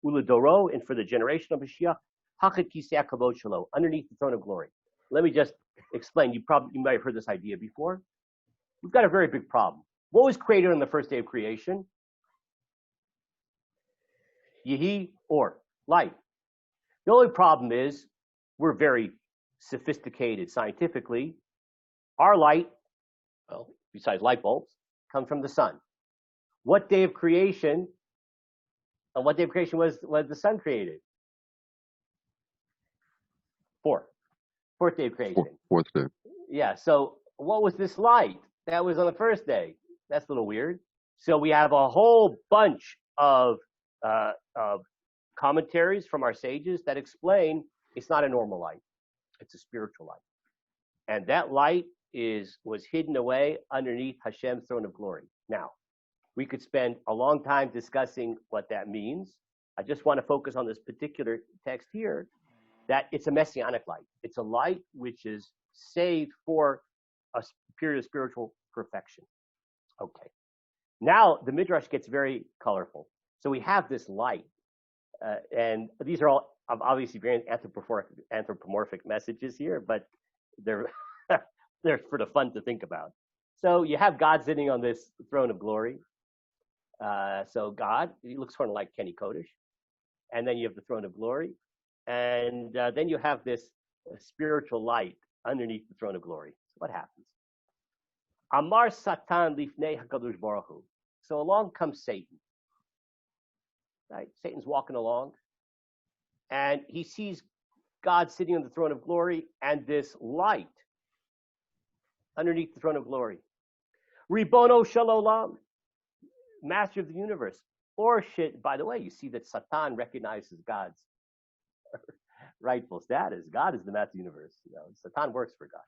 U'ledoro, and for the generation of Mashiach, hachet kisei hakavod shelo, underneath the throne of glory. Let me just explain. You might have heard this idea before. We've got a very big problem. What was created on the first day of creation? Yehi, or light. The only problem is we're very sophisticated scientifically. Our light, well, besides light bulbs, comes from the sun. What day of creation? On what day of creation was the sun created? Fourth day of creation. Fourth day. Yeah. So what was this light? That was on the first day. That's a little weird. So we have a whole bunch of commentaries from our sages that explain it's not a normal light. It's a spiritual light. And that light was hidden away underneath Hashem's throne of glory. Now, we could spend a long time discussing what that means. I just want to focus on this particular text here, that it's a messianic light. It's a light which is saved for a period of spiritual perfection. Okay. Now, the Midrash gets very colorful. So we have this light, and these are all obviously very anthropomorphic messages here, but they're they're for the fun to think about. So you have God sitting on this throne of glory. So God, he looks sort of like Kenny Kodesh, and then you have the throne of glory, and then you have this spiritual light underneath the throne of glory. So what happens? Amar Satan lifnei HaKadosh Baruch Hu. So along comes Satan. Right? Satan's walking along, and he sees God sitting on the throne of glory and this light underneath the throne of glory. Ribono shel olam, master of the universe. Or shit, by the way, you see that Satan recognizes God's rightful status. God is the master of the universe. You know, Satan works for God.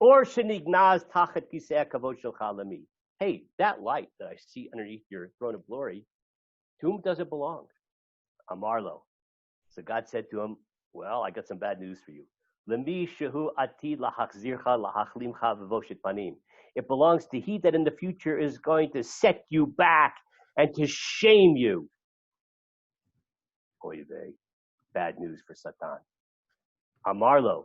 Or shenignaz tachet kisei kavod shelcha lami. Hey, that light that I see underneath your throne of glory, to whom does it belong? Amarlo. So God said to him, well, I got some bad news for you. Lemi shehu atid lahachzircha lahachlimcha v'voshet panim. It belongs to he that in the future is going to set you back and to shame you. Oy vey. Bad news for Satan. Amarlo.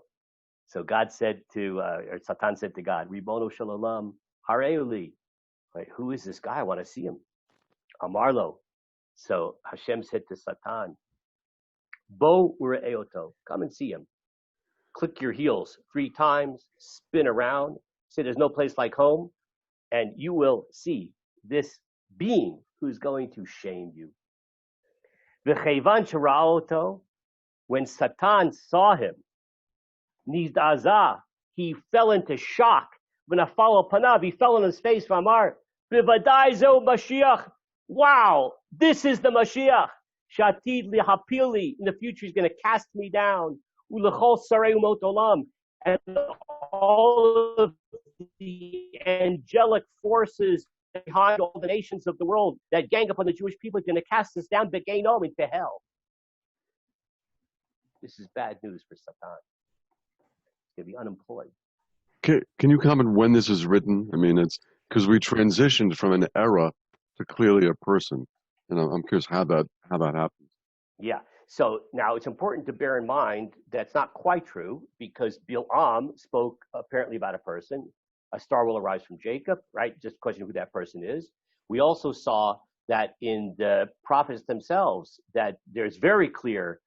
So God said or Satan said to God, Ribono shel olam hareuli. Right, who is this guy? I want to see him. Amarlo. So Hashem said to Satan, Bo ure'eoto, come and see him. Click your heels 3 times, spin around, say there's no place like home, and you will see this being who's going to shame you. V'cheivan shera'oto, when Satan saw him, nizdaza, he fell into shock. V'nafal panav, he fell on his face. V'amar, b'vadai zeu Mashiach. Wow, this is the Mashiach. Shatid lihapili. In the future, he's going to cast me down. Ulechol sarei umot olam. And all of the angelic forces behind all the nations of the world that gang up on the Jewish people are going to cast us down begainom into hell. This is bad news for Satan. He's going to be unemployed. Can you comment when this is written? I mean, it's because we transitioned from an era to clearly a person, and I'm curious how that happens. Yeah. So now it's important to bear in mind that's not quite true, because Bil'am spoke apparently about a person. A star will arise from Jacob, right? Just question who that person is. We also saw that in the prophets themselves that there's very clear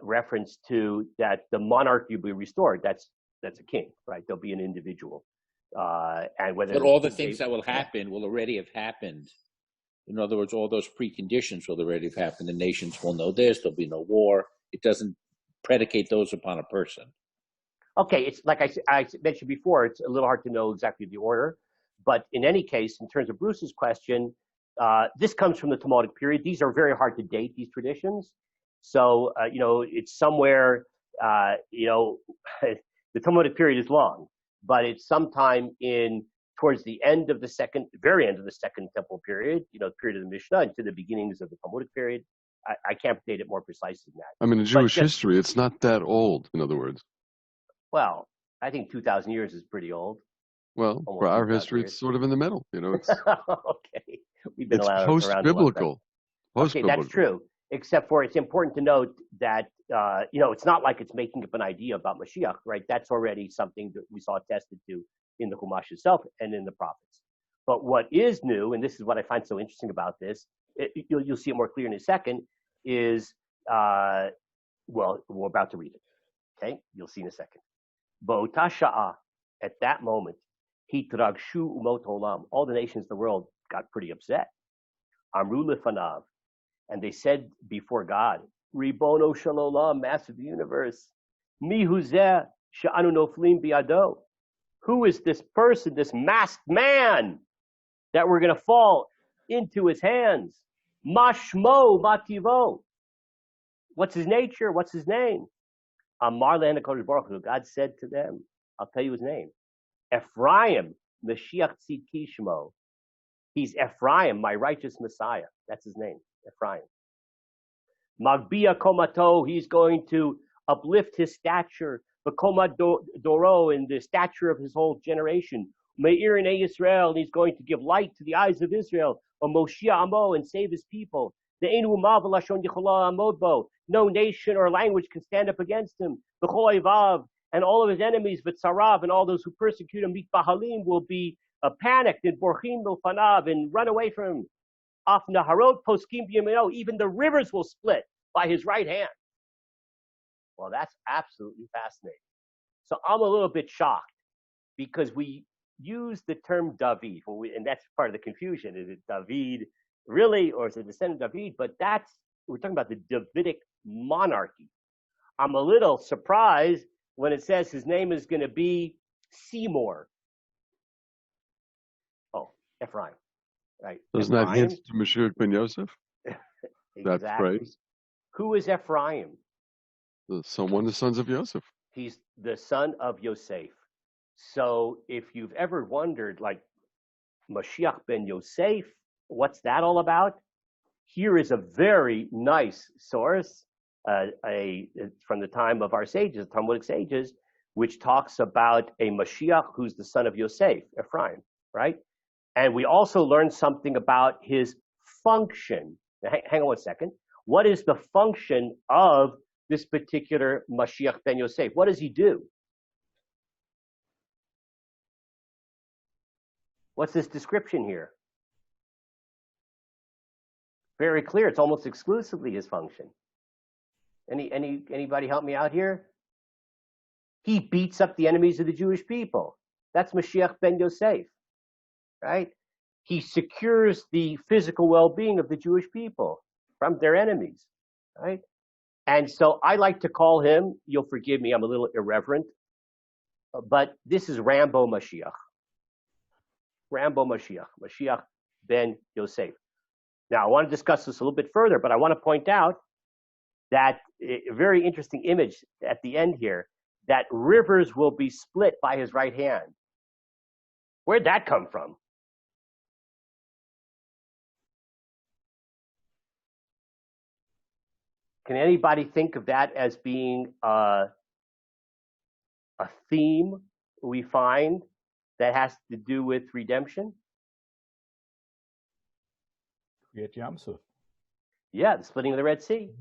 reference to that the monarchy will be restored. That's a king, right? There'll be an individual. And whether but all the things that will happen will already have happened. In other words, all those preconditions will already have happened. The nations will know this. There'll be no war. It doesn't predicate those upon a person. Okay, it's like I mentioned before, it's a little hard to know exactly the order. But in any case, in terms of Bruce's question, this comes from the Talmudic period. These are very hard to date, these traditions. So, it's somewhere, the Talmudic period is long, but it's sometime towards the end of the very end of the Second Temple period, the period of the Mishnah, into the beginnings of the Talmudic period. I can't date it more precisely than that. I mean, in Jewish history, it's not that old, in other words. Well, I think 2,000 years is pretty old. Well, for our history, it's sort of in the middle. It's okay. We've been it's around post-biblical. Okay, that's true. Except for it's important to note that it's not like it's making up an idea about Mashiach, right? That's already something that we saw attested to in the Chumash itself and in the prophets. But what is new, and this is what I find so interesting about this, you'll see it more clear in a second, is we're about to read it. Okay, you'll see in a second. Ba'ota sha'a, at that moment, hitragshu umot olam, all the nations of the world got pretty upset. Amru lefanav, and they said before God, Ribono shel olam, Master of the universe, mihu zeh she'anu noflim biado. Who is this person, this masked man, that we're going to fall into his hands? Mashmo mativo. What's his nature? What's his name? Amar le'en HaKadosh Baruch Hu, God said to them, I'll tell you his name. Ephraim, Mashiach Tzidki Shmo. He's Ephraim, my righteous Messiah. That's his name, Ephraim. Magbia komato, he's going to uplift his stature. V'koma doro, in the stature of his whole generation. Me'ir inei Yisrael, he's going to give light to the eyes of Israel. Moshia amo, and save his people. No nation or language can stand up against him. And all of his enemies, V'tzarav, and all those who persecute him, Mitbahalim, will be panicked and borchim milfanav, and run away from him. Af naharot poskim b'yamino, even the rivers will split by his right hand. Well, that's absolutely fascinating. So I'm a little bit shocked because we use the term David, and that's part of the confusion. Is it David really, or is it descendant of David? But we're talking about the Davidic monarchy. I'm a little surprised when it says his name is going to be Seymour. Oh, Ephraim, right? Doesn't that hint to Mashiach ben Yosef? Exactly. That phrase. Who is Ephraim? One of the sons of Yosef. He's the son of Yosef. So if you've ever wondered, like, Mashiach ben Yosef, what's that all about? Here is a very nice source, from the time of our sages, Talmudic sages, which talks about a Mashiach who's the son of Yosef, Ephraim, right? And we also learned something about his function. Now, hang on one second. What is the function of this particular Mashiach ben Yosef? What does he do? What's this description here? Very clear. It's almost exclusively his function. Anybody help me out here? He beats up the enemies of the Jewish people. That's Mashiach ben Yosef, right? He secures the physical well-being of the Jewish people from their enemies, right? And so I like to call him, you'll forgive me, I'm a little irreverent, but this is Rambo Mashiach. Rambo Mashiach, Mashiach ben Yosef. Now, I want to discuss this a little bit further, but I want to point out that a very interesting image at the end here, that rivers will be split by his right hand. Where'd that come from? Can anybody think of that as being a theme we find that has to do with redemption? Yosef. Yeah, the splitting of the Red Sea,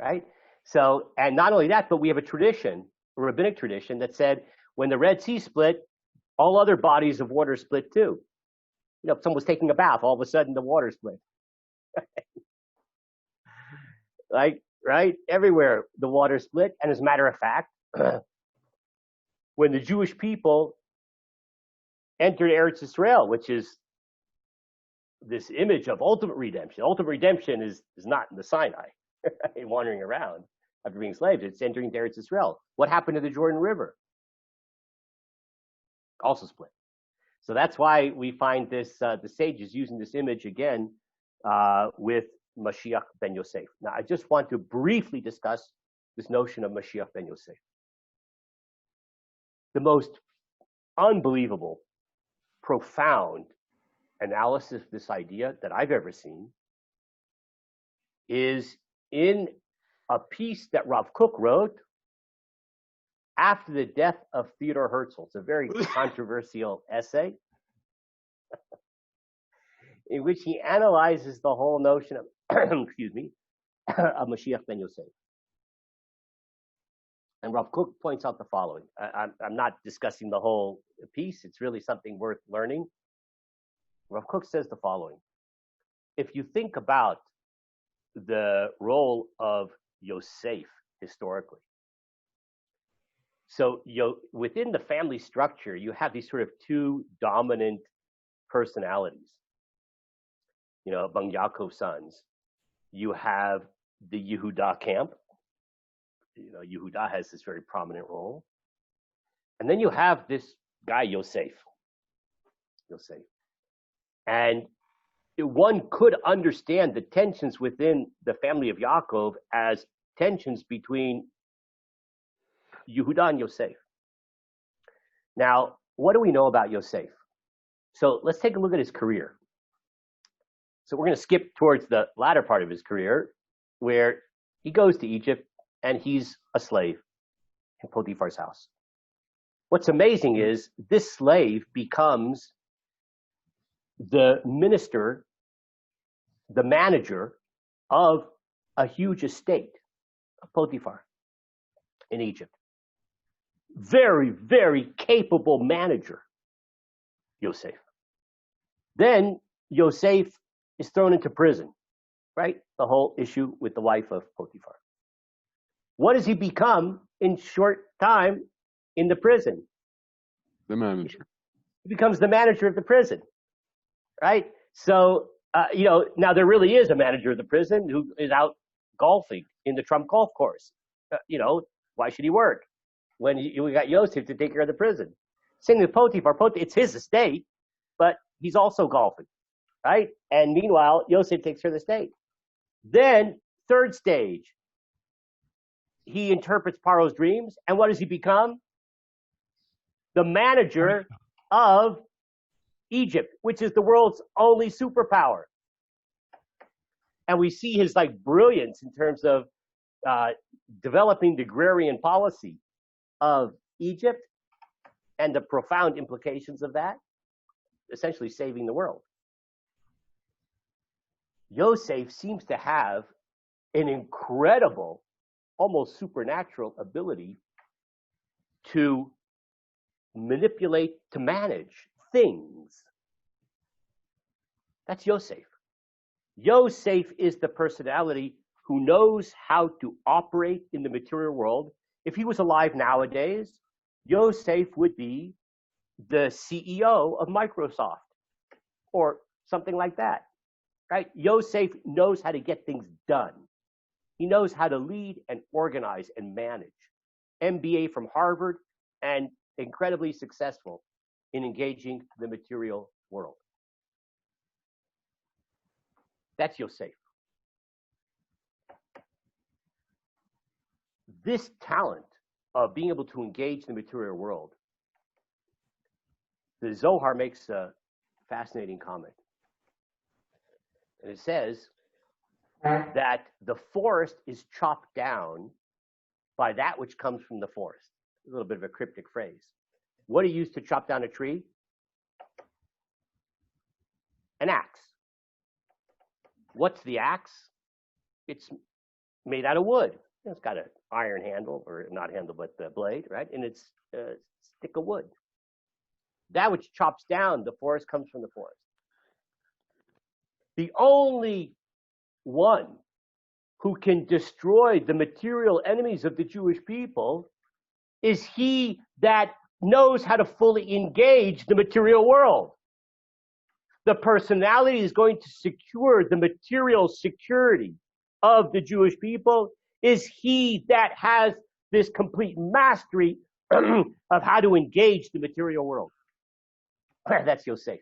right? So, and not only that, but we have a tradition, a rabbinic tradition, that said when the Red Sea split, all other bodies of water split too. You know, if someone was taking a bath, all of a sudden the water split. Right? Everywhere the water split. And as a matter of fact, when the Jewish people entered Eretz Israel, which is this image of ultimate redemption is not in the Sinai, wandering around after being slaves. It's entering Eretz Israel. What happened to the Jordan River? Also split. So that's why we find this, the sages using this image again with Mashiach ben Yosef. Now, I just want to briefly discuss this notion of Mashiach ben Yosef. The most unbelievable, profound analysis of this idea that I've ever seen is in a piece that Rav Kook wrote after the death of Theodor Herzl. It's a very controversial essay in which he analyzes the whole notion of, excuse me, of Mashiach ben Yosef. And Rav Kook points out the following. I'm not discussing the whole piece. It's really something worth learning. Rav Kook says the following. If you think about the role of Yosef historically, so within the family structure, you have these sort of two dominant personalities. Among Yaakov's sons, you have the Yehuda camp. Yehuda has this very prominent role. And then you have this guy, Yosef. And one could understand the tensions within the family of Yaakov as tensions between Yehuda and Yosef. Now, what do we know about Yosef? So let's take a look at his career. So we're going to skip towards the latter part of his career, where he goes to Egypt and he's a slave in Potiphar's house. What's amazing is this slave becomes the minister, the manager of a huge estate of Potiphar in Egypt. Very, very capable manager, Yosef. Then Yosef is thrown into prison, right? The whole issue with the wife of Potiphar. What does he become in short time in the prison? The manager. He becomes the manager of the prison, right? So, now there really is a manager of the prison who is out golfing in the Trump golf course. Why should he work when we got Yosef to take care of the prison? Same with Potiphar. It's his estate, but he's also golfing, right? And meanwhile, Yosef takes care of the estate. Then, third stage, he interprets Paro's dreams, and what does he become? The manager of Egypt, which is the world's only superpower. And we see his brilliance in terms of developing the agrarian policy of Egypt and the profound implications of that, essentially saving the world. Yosef seems to have an incredible, almost supernatural ability to manipulate, to manage things. That's Yosef. Yosef is the personality who knows how to operate in the material world. If he was alive nowadays, Yosef would be the CEO of Microsoft or something like that, right? Yosef knows how to get things done. He knows how to lead and organize and manage. MBA from Harvard and incredibly successful in engaging the material world. That's Yosef. This talent of being able to engage the material world, the Zohar makes a fascinating comment. And it says that the forest is chopped down by that which comes from the forest. A little bit of a cryptic phrase. What do you use to chop down a tree? An axe. What's the axe? It's made out of wood. It's got an iron handle, or not handle, but the blade, right? And it's a stick of wood. That which chops down the forest comes from the forest. The only one who can destroy the material enemies of the Jewish people is he that knows how to fully engage the material world. The personality is going to secure the material security of the Jewish people is he that has this complete mastery of how to engage the material world. That's Yosef.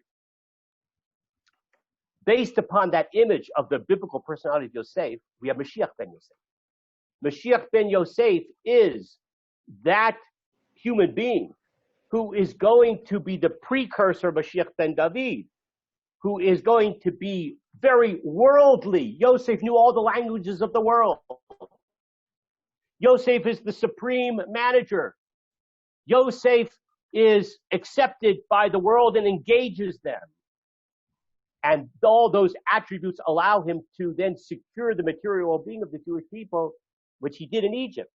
Based upon that image of the biblical personality of Yosef, we have Mashiach ben Yosef. Mashiach ben Yosef is that human being who is going to be the precursor of Mashiach ben David, who is going to be very worldly. Yosef knew all the languages of the world. Yosef is the supreme manager. Yosef is accepted by the world and engages them. And all those attributes allow him to then secure the material well-being of the Jewish people, which he did in Egypt.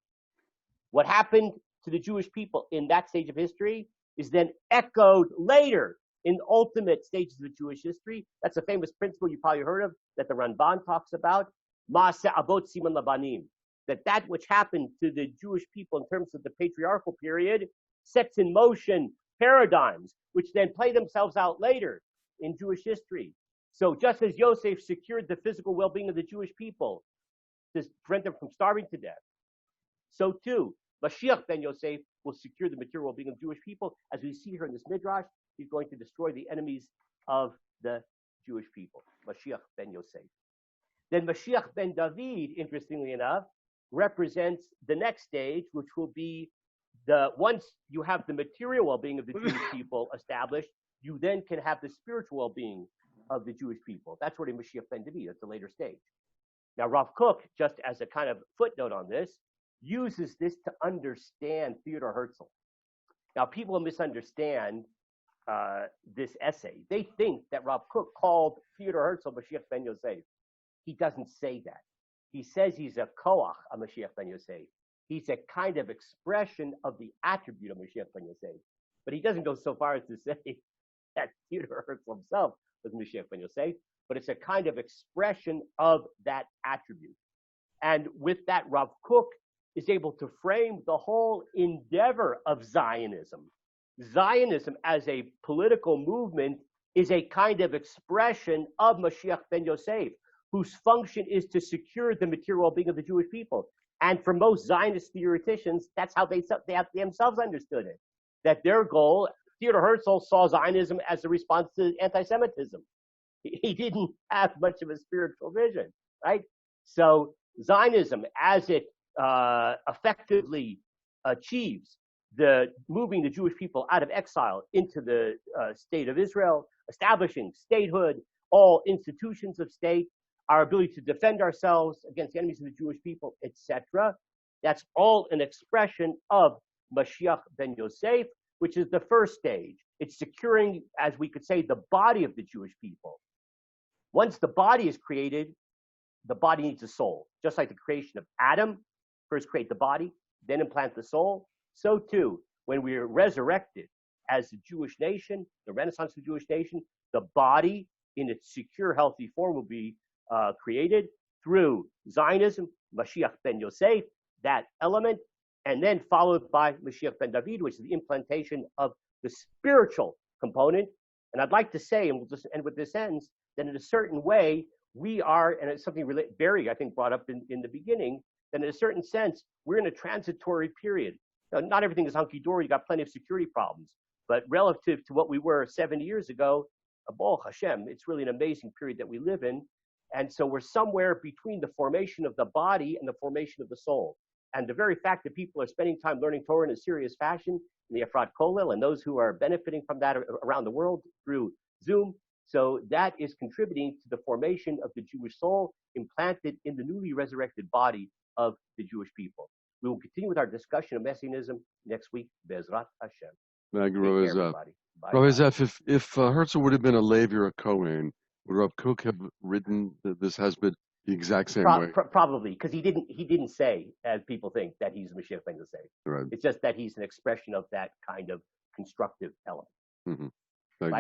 What happened to the Jewish people in that stage of history is then echoed later in ultimate stages of the Jewish history. That's a famous principle you probably heard of that the Ramban talks about, Ma'aseh Avot Siman Labanim, that which happened to the Jewish people in terms of the patriarchal period sets in motion paradigms which then play themselves out later in Jewish history. So just as Yosef secured the physical well-being of the Jewish people to prevent them from starving to death, so too, Mashiach ben Yosef will secure the material well-being of Jewish people. As we see here in this midrash, he's going to destroy the enemies of the Jewish people. Mashiach ben Yosef. Then Mashiach ben David, interestingly enough, represents the next stage, which will be once you have the material well-being of the Jewish people established, you then can have the spiritual well-being of the Jewish people. That's where the Mashiach ben David, that's a later stage. Now, Rav Kook, just as a kind of footnote on this, uses this to understand Theodor Herzl. Now, people misunderstand this essay. They think that Rav Kook called Theodor Herzl Mashiach ben Yosef. He doesn't say that. He says he's a koach of Mashiach ben Yosef. He's a kind of expression of the attribute of Mashiach ben Yosef. But he doesn't go so far as to say that Theodor Herzl himself was Mashiach ben Yosef, but it's a kind of expression of that attribute. And with that, Rav Kook is able to frame the whole endeavor of Zionism. Zionism as a political movement is a kind of expression of Mashiach ben Yosef, whose function is to secure the material well-being of the Jewish people. And for most Zionist theoreticians, that's how they themselves understood it. That their goal, Theodor Herzl saw Zionism as a response to anti-Semitism. He didn't have much of a spiritual vision, right? So Zionism, as it effectively achieves moving the Jewish people out of exile into the state of Israel, establishing statehood, all institutions of state, our ability to defend ourselves against the enemies of the Jewish people, etc. That's all an expression of Mashiach ben Yosef, which is the first stage. It's securing, as we could say, the body of the Jewish people. Once the body is created, the body needs a soul. Just like the creation of Adam, first create the body, then implant the soul. So too, when we are resurrected as a Jewish nation, the Renaissance of the Jewish nation, the body in its secure, healthy form will be created through Zionism, Mashiach ben Yosef, that element, and then followed by Mashiach ben David, which is the implantation of the spiritual component. And I'd like to say, and we'll just end with this sentence, that in a certain way, we are, and it's something Barry, I think, brought up in the beginning, that in a certain sense, we're in a transitory period. Now, not everything is hunky-dory. You got plenty of security problems. But relative to what we were 70 years ago, Baruch Hashem, it's really an amazing period that we live in. And so we're somewhere between the formation of the body and the formation of the soul. And the very fact that people are spending time learning Torah in a serious fashion, in the Efrat Kollel, and those who are benefiting from that around the world through Zoom, so that is contributing to the formation of the Jewish soul implanted in the newly resurrected body of the Jewish people. We will continue with our discussion of Messianism next week. Be'ezrat Hashem. Thank you, Rabbi Zeff. Rabbi Zeff, if Herzl would have been a Levi or a Cohen, would Rav Kook have written this has been the exact same way? Probably, because he didn't say, as people think, that he's Mashiach ben Yosef. Right. It's just that he's an expression of that kind of constructive element. Mm-hmm. Thank you.